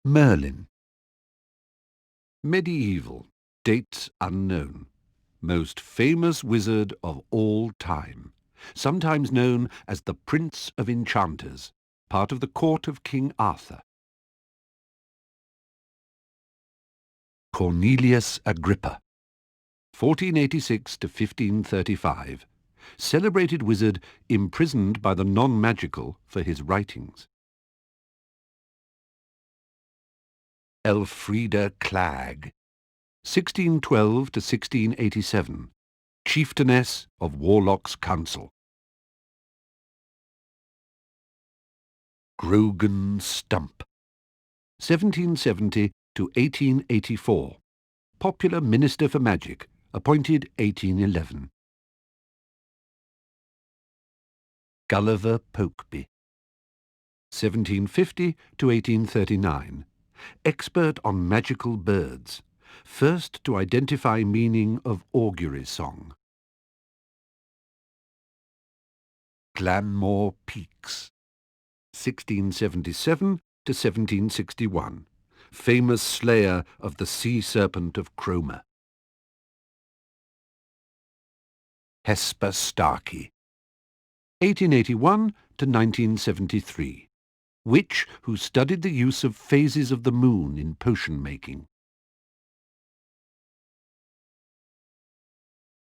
Merlin. Medieval. Dates unknown. Most famous wizard of all time. Sometimes known as the Prince of Enchanters. Part of the court of King Arthur. Cornelius Agrippa. 1486 to 1535. Celebrated wizard imprisoned by the non-magical for his writings. Elfrida Clag. 1612 to 1687. Chieftainess of Warlock's Council. Grogan Stump. 1770 to 1884. Popular Minister for Magic, appointed 1811. Gulliver Pokeby. 1750 to 1839. Expert on magical birds. First to identify meaning of augury song. Glanmore Peaks. 1677 to 1761. Famous slayer of the sea serpent of Cromer. Hesper Starkey. 1881 to 1973. Witch who studied the use of phases of the moon in potion making.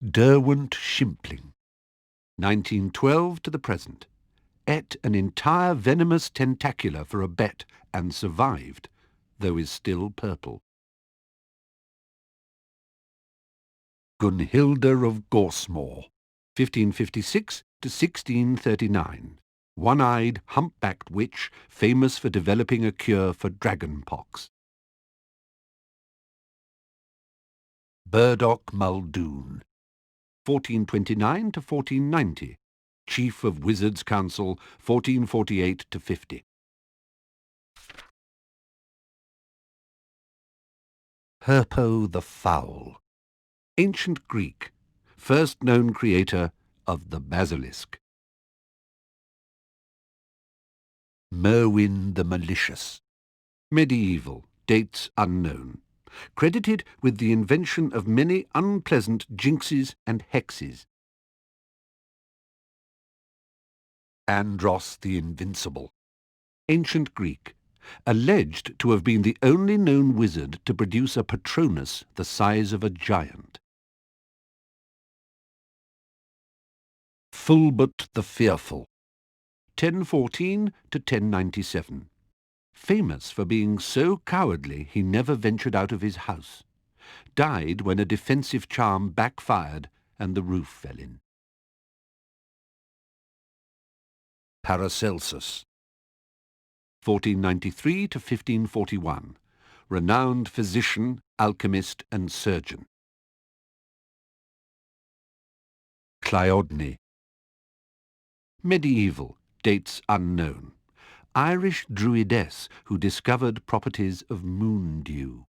Derwent Shimpling. 1912 to the present. Ate an entire venomous tentacula for a bet and survived, though is still purple. Gunhilda of Gorsmore. 1556 to 1639. One-eyed, humpbacked witch, famous for developing a cure for dragonpox. Burdock Muldoon. 1429 to 1490. Chief of Wizards' Council, 1448 to 50. Herpo the Foul. Ancient Greek. First known creator of the basilisk. Merwin the Malicious. Medieval. Dates unknown. Credited with the invention of many unpleasant jinxes and hexes. Andros the Invincible. Ancient Greek. Alleged to have been the only known wizard to produce a Patronus the size of a giant. Fulbert the Fearful. 1014 to 1097. Famous for being so cowardly he never ventured out of his house. Died when a defensive charm backfired and the roof fell in. Paracelsus. 1493 to 1541. Renowned physician, alchemist and surgeon. Cleodne. Medieval. Dates unknown. Irish druidess who discovered properties of moon dew.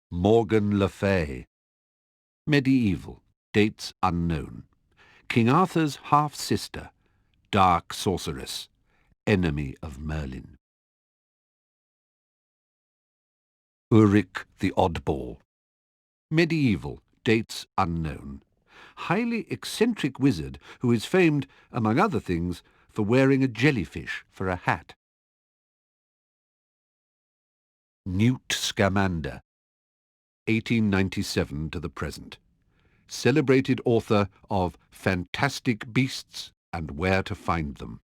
Morgan Le Fay. Medieval. Dates unknown. King Arthur's half-sister, dark sorceress, enemy of Merlin. Ulrich the Oddball. Medieval. Dates unknown. Highly eccentric wizard who is famed, among other things, for wearing a jellyfish for a hat. Newt Scamander. 1897 to the present. Celebrated author of Fantastic Beasts and Where to Find Them.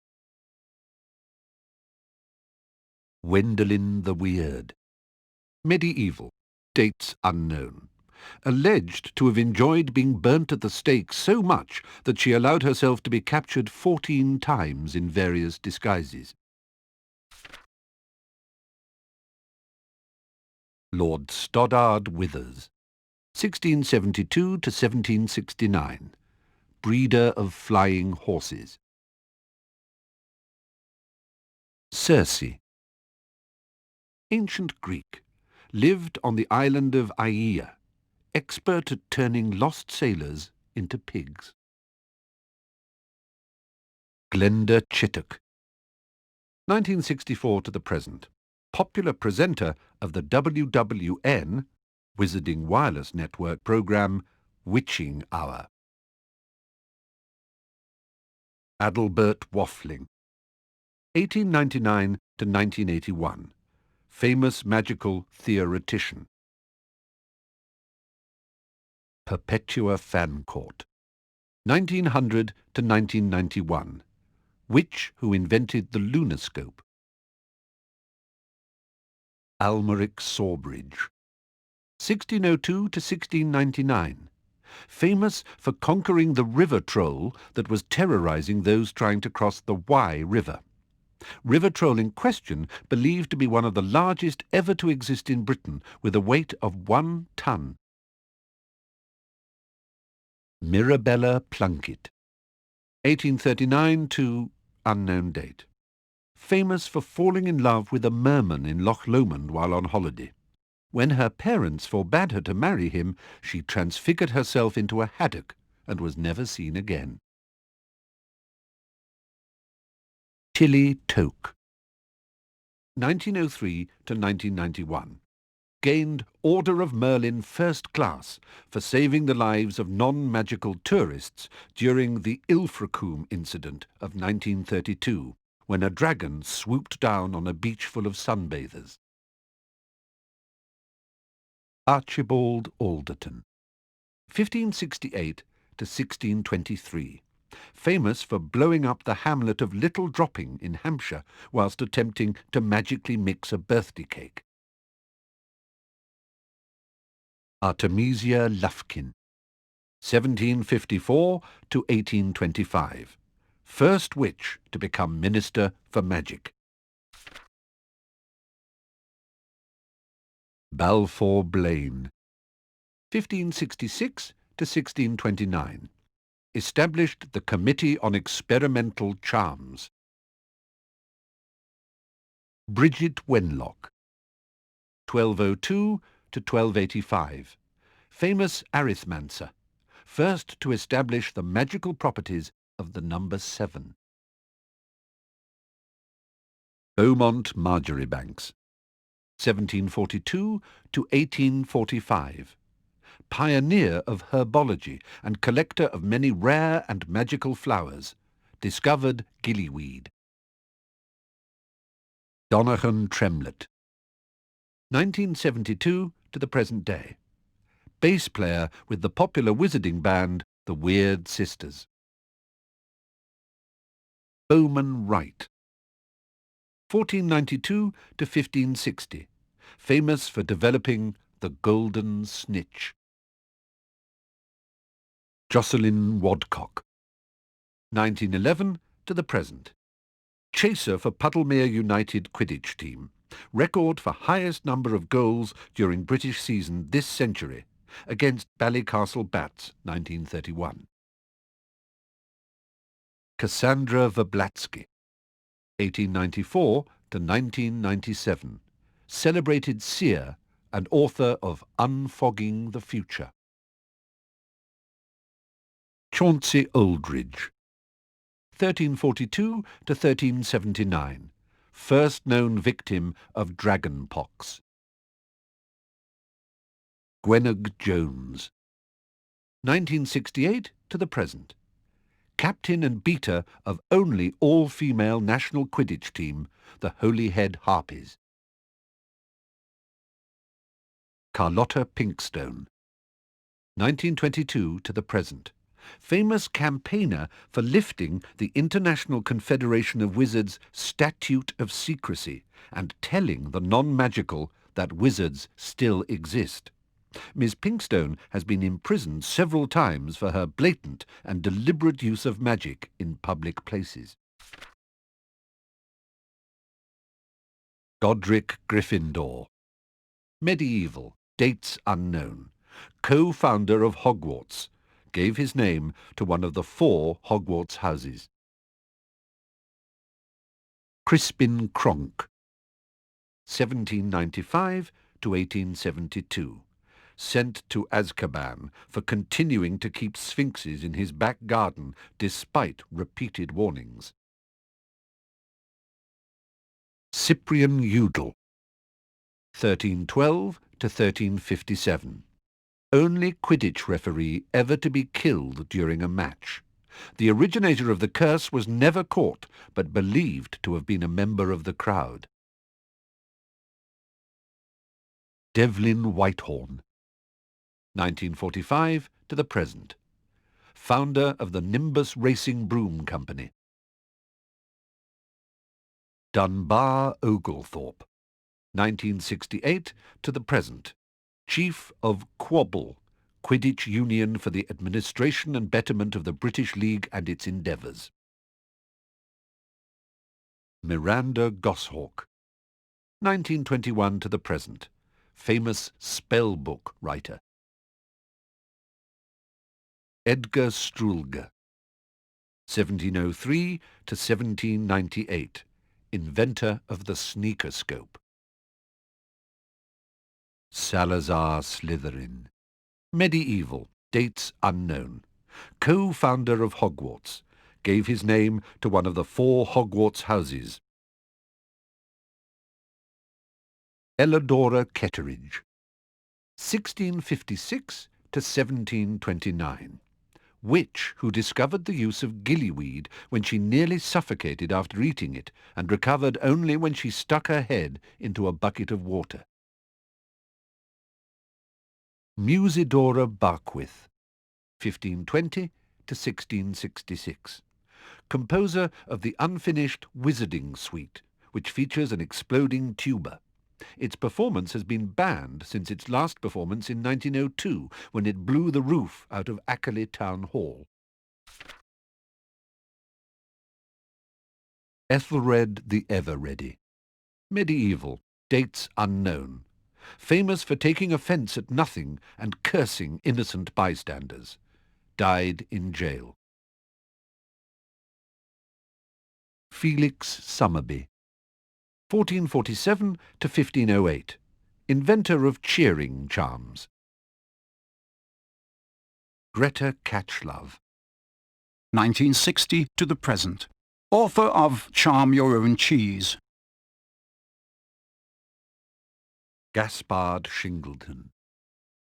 Wendelin the Weird. Medieval. Dates unknown. Alleged to have enjoyed being burnt at the stake so much that she allowed herself to be captured 14 times in various disguises. Lord Stoddard Withers. 1672 to 1769. Breeder of flying horses. Circe. Ancient Greek. Lived on the island of Aeaea. Expert at turning lost sailors into pigs. Glenda Chittock. 1964 to the present. Popular presenter of the WWN, Wizarding Wireless Network program, Witching Hour. Adalbert Waffling. 1899 to 1981. Famous magical theoretician. Perpetua Fancourt. 1900 to 1991. Witch who invented the lunarscope. Almeric Sawbridge. 1602 to 1699. Famous for conquering the river troll that was terrorizing those trying to cross the Wye River. River troll in question believed to be one of the largest ever to exist in Britain, with a weight of 1 ton. Mirabella Plunkett. 1839 to unknown date. Famous for falling in love with a merman in Loch Lomond while on holiday. When her parents forbade her to marry him, she transfigured herself into a haddock and was never seen again. Tilly Toke. 1903 to 1991. Gained Order of Merlin First Class for saving the lives of non-magical tourists during the Ilfracombe incident of 1932, when a dragon swooped down on a beach full of sunbathers. Archibald Alderton. 1568 to 1623. Famous for blowing up the hamlet of Little Dropping in Hampshire whilst attempting to magically mix a birthday cake. Artemisia Lufkin. 1754 to 1825. First witch to become Minister for Magic. Balfour Blaine. 1566 to 1629. Established the Committee on Experimental Charms. Bridget Wenlock. 1202 to 1285. Famous arithmancer. First to establish the magical properties of the number 7. Beaumont Marjoribanks. 1742 to 1845. Pioneer of herbology and collector of many rare and magical flowers. Discovered gillyweed. Donaghan Tremlett. 1972 to the present day. Bass player with the popular wizarding band, the Weird Sisters. Bowman Wright. 1492 to 1560. Famous for developing the golden snitch. Jocelyn Wadcock. 1911 to the present. Chaser for Puddlemere United Quidditch team. Record for highest number of goals during British season this century, against Ballycastle Bats, 1931. Cassandra Verblatsky. 1894 to 1997. Celebrated seer and author of Unfogging the Future. Chauncey Oldridge. 1342 to 1379. First known victim of dragon pox. Gwennog Jones. 1968 to the present. Captain and beater of only all-female national Quidditch team, the Holyhead Harpies. Carlotta Pinkstone. 1922 to the present. Famous campaigner for lifting the International Confederation of Wizards' Statute of Secrecy and telling the non-magical that wizards still exist. Ms. Pinkstone has been imprisoned several times for her blatant and deliberate use of magic in public places. Godric Gryffindor. Medieval, dates unknown. Co-founder of Hogwarts. Gave his name to one of the 4 Hogwarts houses. Crispin Cronk. 1795 to 1872. Sent to Azkaban for continuing to keep sphinxes in his back garden despite repeated warnings. Cyprian Udall, 1312 to 1357. Only Quidditch referee ever to be killed during a match. The originator of the curse was never caught, but believed to have been a member of the crowd. Devlin Whitehorn, 1945 to the present. Founder of the Nimbus Racing Broom Company. Dunbar Oglethorpe, 1968 to the present. Chief of Quabble, Quidditch Union for the Administration and Betterment of the British League and its endeavours. Miranda Goshawk, 1921 to the present. Famous spell book writer. Edgar Struelger, 1703 to 1798. Inventor of the sneakerscope. Salazar Slytherin, medieval, dates unknown. Co-founder of Hogwarts, gave his name to one of the 4 Hogwarts houses. Elladora Ketteridge, 1656 to 1729. Witch who discovered the use of gillyweed when she nearly suffocated after eating it and recovered only when she stuck her head into a bucket of water. Musidora Barquith, 1520 to 1666. Composer of the unfinished Wizarding Suite, which features an exploding tuba. Its performance has been banned since its last performance in 1902, when it blew the roof out of Ackley Town Hall. Ethelred the Ever-Ready, medieval, dates unknown. Famous for taking offence at nothing and cursing innocent bystanders. Died in jail. Felix Summerby, 1447 to 1508. Inventor of cheering charms. Greta Catchlove, 1960 to the present. Author of Charm Your Own Cheese. Gaspard Shingleton,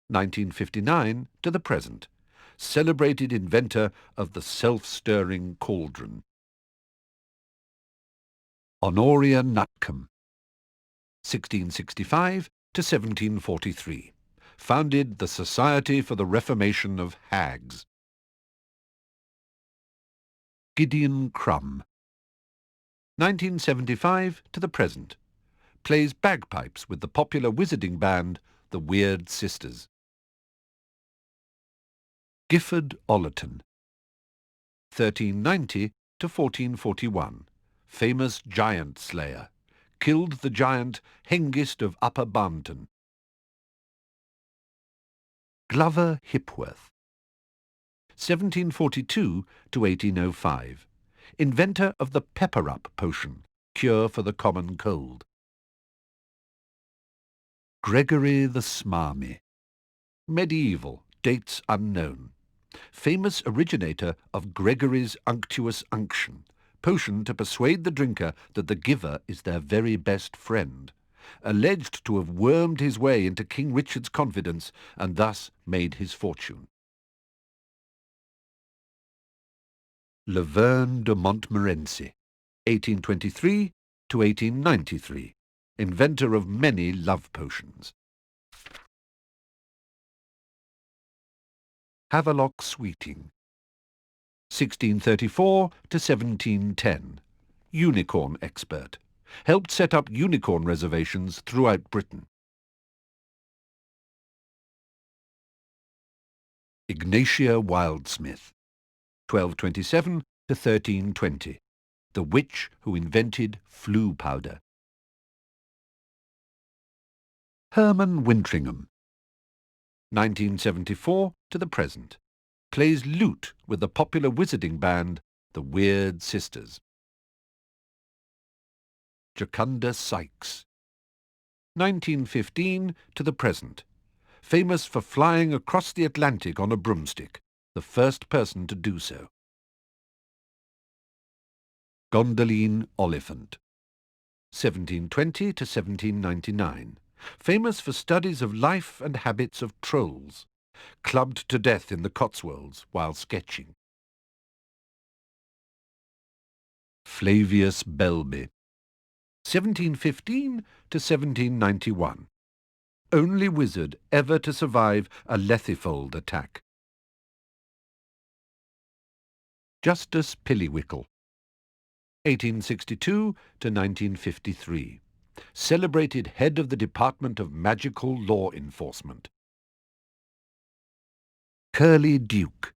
1959 to the present. Celebrated inventor of the self-stirring cauldron. Honoria Nutcombe, 1665 to 1743. Founded the Society for the Reformation of Hags. Gideon Crumb, 1975 to the present. Plays bagpipes with the popular wizarding band, the Weird Sisters. Gifford Ollerton, 1390 to 1441. Famous giant slayer. Killed the giant Hengist of Upper Barnton. Glover Hipworth, 1742 to 1805. Inventor of the pepper-up potion, cure for the common cold. Gregory the Smarmy, medieval, dates unknown. Famous originator of Gregory's Unctuous Unction, potion to persuade the drinker that the giver is their very best friend. Alleged to have wormed his way into King Richard's confidence and thus made his fortune. Laverne de Montmorency, 1823 to 1893. Inventor of many love potions. Havelock Sweeting, 1634 to 1710. Unicorn expert. Helped set up unicorn reservations throughout Britain. Ignatia Wildsmith, 1227 to 1320. The witch who invented flue powder. Herman Wintringham, 1974 to the present. Plays lute with the popular wizarding band, the Weird Sisters. Jocunda Sykes, 1915 to the present. Famous for flying across the Atlantic on a broomstick, the first person to do so. Gondoline Oliphant, 1720 to 1799. Famous for studies of life and habits of trolls. Clubbed to death in the Cotswolds while sketching. Flavius Belby. 1715 to 1791. Only wizard ever to survive a Lethifold attack. Justus Pillywhickle. 1862 to 1953. Celebrated head of the Department of Magical Law Enforcement. Curly Duke.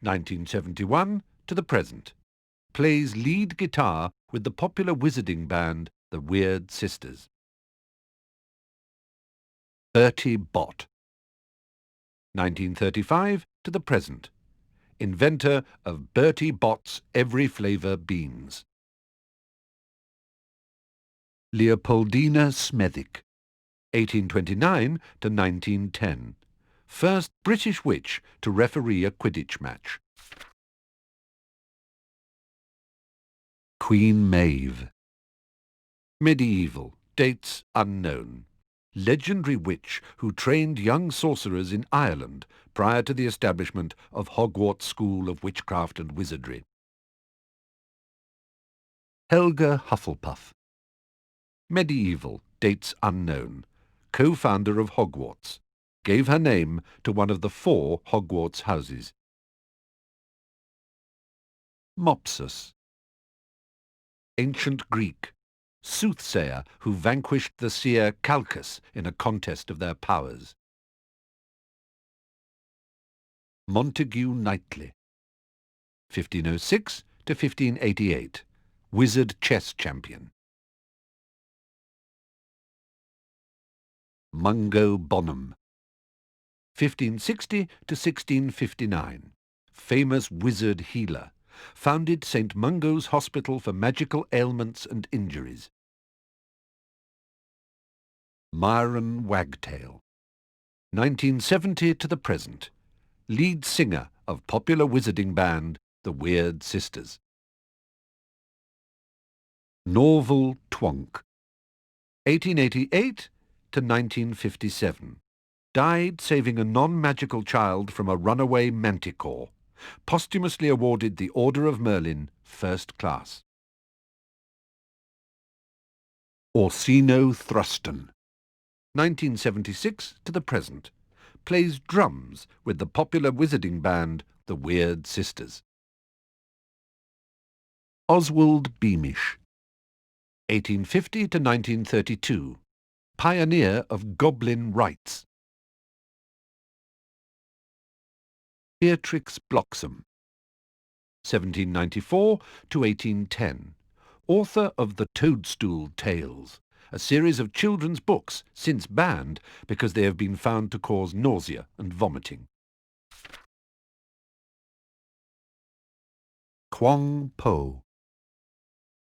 1971 to the present. Plays lead guitar with the popular wizarding band, the Weird Sisters. Bertie Bott. 1935 to the present. Inventor of Bertie Bott's Every Flavour beans. Leopoldina Smethwick. 1829 to 1910. First British witch to referee a Quidditch match. Queen Maeve. Medieval, dates unknown. Legendary witch who trained young sorcerers in Ireland prior to the establishment of Hogwarts School of Witchcraft and Wizardry. Helga Hufflepuff. Medieval, dates unknown. Co-founder of Hogwarts. Gave her name to one of the 4 Hogwarts houses. Mopsus. Ancient Greek. Soothsayer who vanquished the seer Calchas in a contest of their powers. Montague Knightley. 1506 to 1588. Wizard chess champion. Mungo Bonham. 1560 to 1659. Famous wizard healer. Founded St. Mungo's Hospital for Magical Ailments and Injuries. Myron Wagtail. 1970 to the present. Lead singer of popular wizarding band, the Weird Sisters. Norval Twonk. 1888 to 1957. Died saving a non-magical child from a runaway manticore. Posthumously awarded the Order of Merlin, First Class. Orsino Thruston. 1976 to the present. Plays drums with the popular wizarding band, the Weird Sisters. Oswald Beamish. 1850 to 1932. Pioneer of goblin rites. Beatrix Bloxham. 1794 to 1810. Author of The Toadstool Tales, a series of children's books since banned because they have been found to cause nausea and vomiting. Quang Po.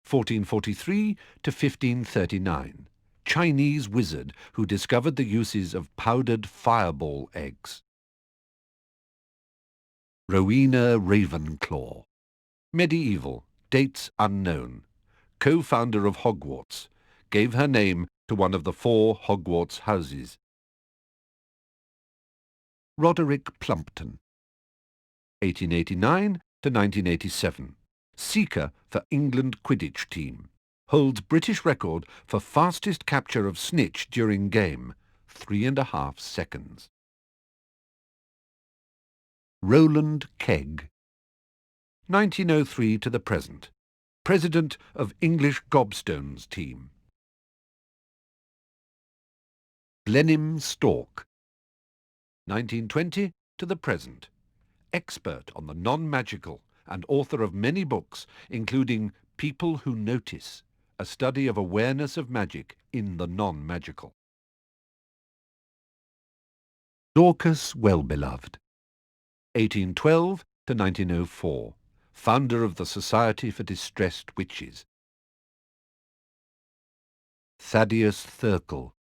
1443 to 1539. Chinese wizard who discovered the uses of powdered fireball eggs. Rowena Ravenclaw. Medieval, dates unknown. Co-founder of Hogwarts. Gave her name to one of the 4 Hogwarts houses. Roderick Plumpton. 1889 to 1987. Seeker for England Quidditch team. Holds British record for fastest capture of snitch during game, 3.5 seconds. Roland Kegg. 1903 to the present. President of English Gobstones team. Blenheim Stalk. 1920 to the present. Expert on the non-magical and author of many books, including People Who Notice, a study of awareness of magic in the non-magical. Dorcas Wellbeloved. 1812 to 1904. Founder of the Society for Distressed Witches. Thaddeus Thurkel.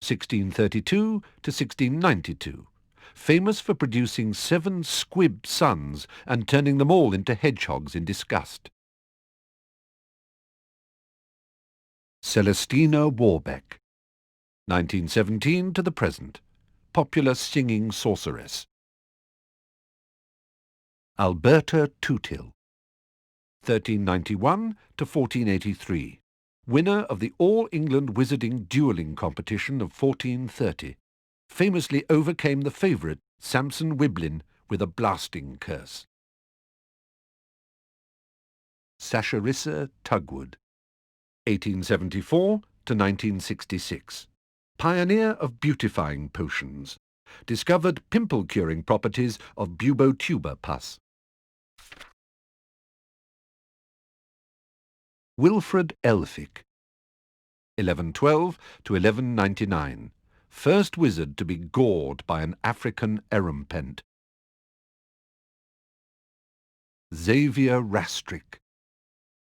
1632 to 1692. Famous for producing 7 squib sons and turning them all into hedgehogs in disgust. Celestina Warbeck, 1917 to the present, popular singing sorceress. Alberta Tootill, 1391 to 1483, winner of the All England Wizarding Duelling Competition of 1430, famously overcame the favourite Samson Wiblin with a blasting curse. Sasharissa Tugwood, 1874 to 1966, pioneer of beautifying potions, discovered pimple-curing properties of bubotuber pus. Wilfred Elphick, 1112 to 1199, first wizard to be gored by an African erumpent. Xavier Rastrick,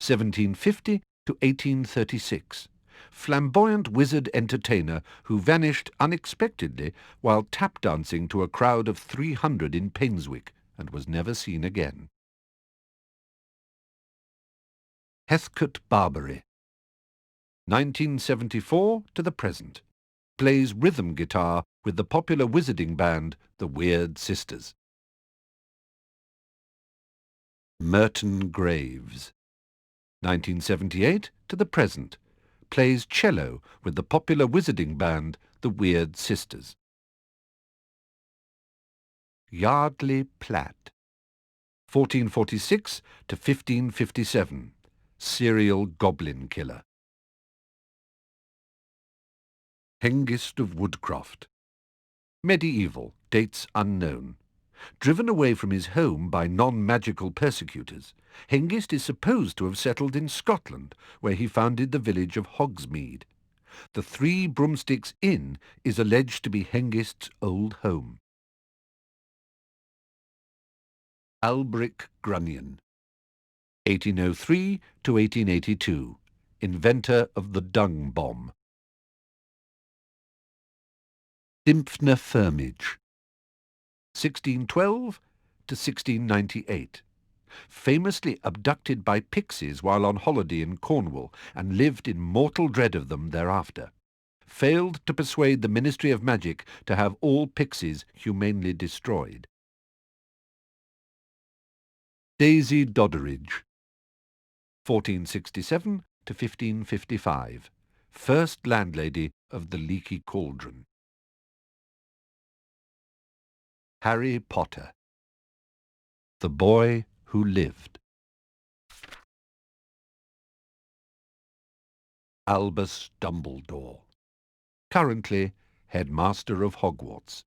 1750 to 1836, flamboyant wizard entertainer who vanished unexpectedly while tap dancing to a crowd of 300 in Painswick and was never seen again. Heathcote Barbary, 1974 to the present, plays rhythm guitar with the popular wizarding band the Weird Sisters. Merton Graves, 1978 to the present, plays cello with the popular wizarding band the Weird Sisters. Yardley Platt, 1446 to 1557, serial goblin killer. Hengist of Woodcroft, medieval, dates unknown. Driven away from his home by non-magical persecutors, Hengist is supposed to have settled in Scotland, where he founded the village of Hogsmeade. The Three Broomsticks Inn is alleged to be Hengist's old home. Albric Grunion, 1803 to 1882, inventor of the dung bomb. Dymphna Firmage, 1612 to 1698, famously abducted by pixies while on holiday in Cornwall and lived in mortal dread of them thereafter. Failed to persuade the Ministry of Magic to have all pixies humanely destroyed. Daisy Doddridge, 1467 to 1555, first landlady of the Leaky Cauldron. Harry Potter, the boy who lived. Albus Dumbledore, currently headmaster of Hogwarts.